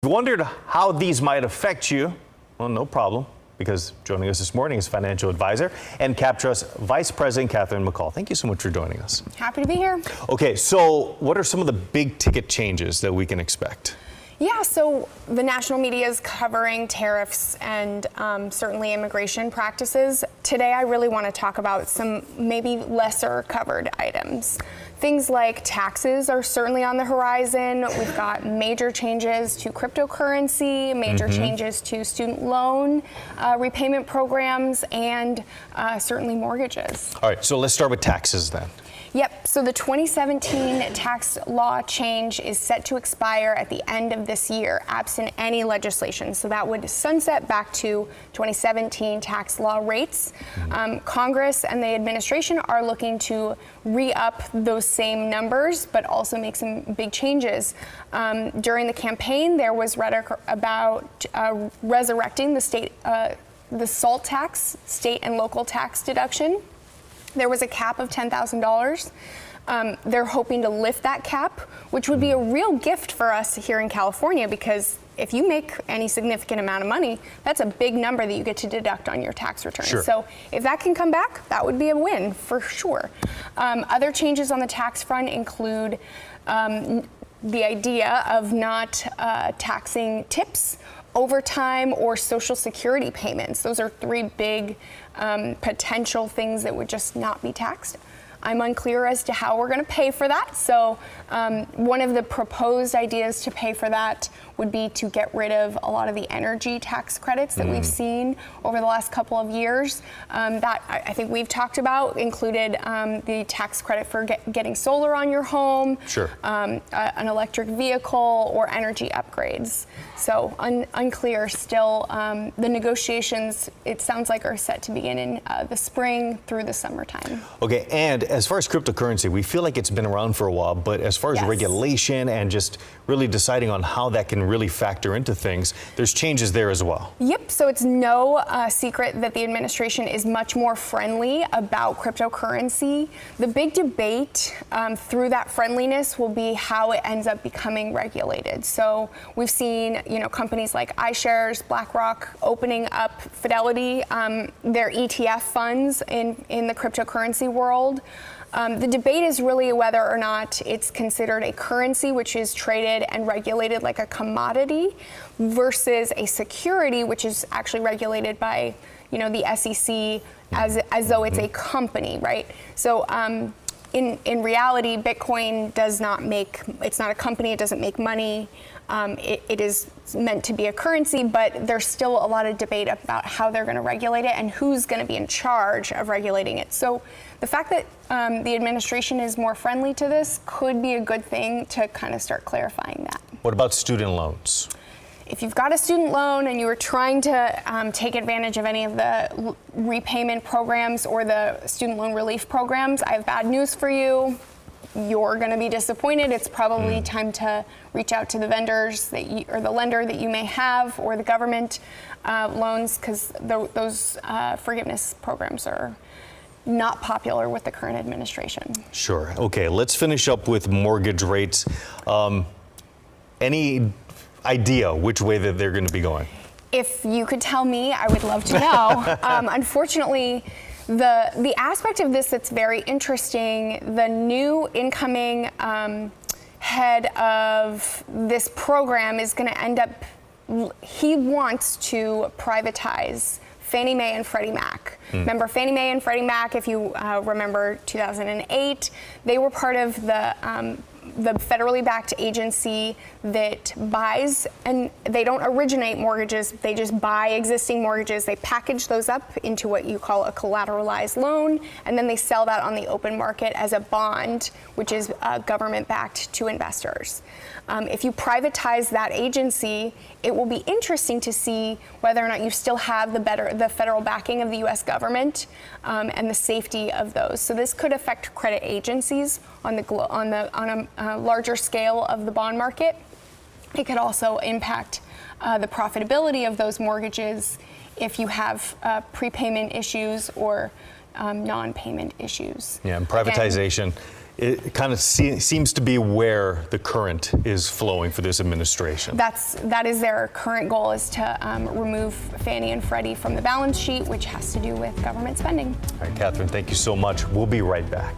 Wondered how these might affect you? Well, no problem, because joining us this morning is financial advisor and CapTrust Vice President Catherine McCall. Thank you so much for joining us. Happy to be here. Okay, so what are some of the big ticket changes that we can expect? Yeah, so the national media is covering tariffs and certainly immigration practices. Today, I really want to talk about some maybe lesser covered items. Things like taxes are certainly on the horizon. We've got major changes to cryptocurrency, major changes to student loan repayment programs, and certainly mortgages. All right, so let's start with taxes then. Yep, so the 2017 tax law change is set to expire at the end of this year, absent any legislation. So that would sunset back to 2017 tax law rates. Congress and the administration are looking to re-up those same numbers, but also make some big changes. During the campaign, there was rhetoric about resurrecting the SALT tax, state and local tax deduction. There was a cap of $10,000. They're hoping to lift that cap, which would be a real gift for us here in California, because if you make any significant amount of money, that's a big number that you get to deduct on your tax return. Sure. So if that can come back, that would be a win for sure. Other changes on the tax front include the idea of not taxing tips, overtime, or Social Security payments. Those are three big potential things that would just not be taxed. I'm unclear as to how we're going to pay for that. So one of the proposed ideas to pay for that would be to get rid of a lot of the energy tax credits that we've seen over the last couple of years. That I think we've talked about included the tax credit for getting solar on your home, Sure. An electric vehicle, or energy upgrades. So unclear still. The negotiations, it sounds like, are set to begin in the spring through the summertime. Okay, and as far as cryptocurrency, we feel like it's been around for a while, but as far as Yes. regulation and just really deciding on how that can really factor into things, there's changes there as well. Yep, so it's no secret that the administration is much more friendly about cryptocurrency. The big debate through that friendliness will be how it ends up becoming regulated. So we've seen, companies like iShares, BlackRock opening up Fidelity, their ETF funds in the cryptocurrency world. The debate is really whether or not it's considered a currency, which is traded and regulated like a commodity, versus a security, which is actually regulated by, the SEC as though it's a company, right? So in reality, Bitcoin it's not a company, it doesn't make money. It is meant to be a currency, but there's still a lot of debate about how they're going to regulate it and who's going to be in charge of regulating it. So the fact that the administration is more friendly to this could be a good thing to kind of start clarifying that. What about student loans? If you've got a student loan and you were trying to take advantage of any of the repayment programs or the student loan relief programs, I have bad news for you. You're going to be disappointed. It's probably time to reach out to the vendors or the lender that you may have, or the government loans, because those forgiveness programs are not popular with the current administration. Sure. Okay, let's finish up with mortgage rates. Any idea which way that they're going to be going? If you could tell me, I would love to know. Unfortunately, the aspect of this that's very interesting, the new incoming head of this program is going to end up, he wants to privatize Fannie Mae and Freddie Mac. Remember Fannie Mae and Freddie Mac, if you remember 2008, they were part of the federally backed agency that buys, and they don't originate mortgages, they just buy existing mortgages, they package those up into what you call a collateralized loan, and then they sell that on the open market as a bond, which is government backed to investors. If you privatize that agency, it will be interesting to see whether or not you still have the federal backing of the U.S. government and the safety of those. So this could affect credit agencies on a larger scale of the bond market. It could also impact the profitability of those mortgages if you have prepayment issues or non-payment issues. Yeah, and privatization it kind of seems to be where the current is flowing for this administration. That is their current goal, is to remove Fannie and Freddie from the balance sheet, which has to do with government spending. All right, Catherine, thank you so much. We'll be right back.